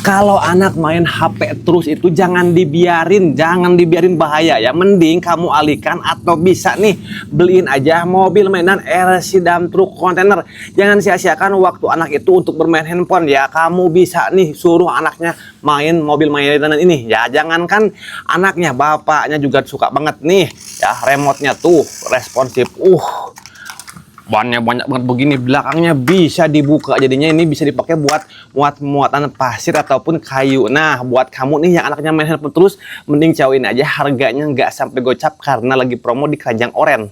Kalau anak main HP terus itu jangan dibiarin bahaya ya. Mending kamu alihkan atau bisa nih beliin aja mobil mainan RC dump truck kontainer. Jangan sia-siakan waktu anak itu untuk bermain handphone ya. Kamu bisa nih suruh anaknya main mobil mainan ini ya. Jangankan anaknya, bapaknya juga suka banget nih ya. Remote-nya tuh responsif. Bannya banyak banget begini, belakangnya bisa dibuka, jadinya ini bisa dipakai buat muatan pasir ataupun kayu. Nah, buat kamu nih yang anaknya main handphone terus, mending jauhin aja, harganya nggak sampai gocap karena lagi promo di Keranjang Oren.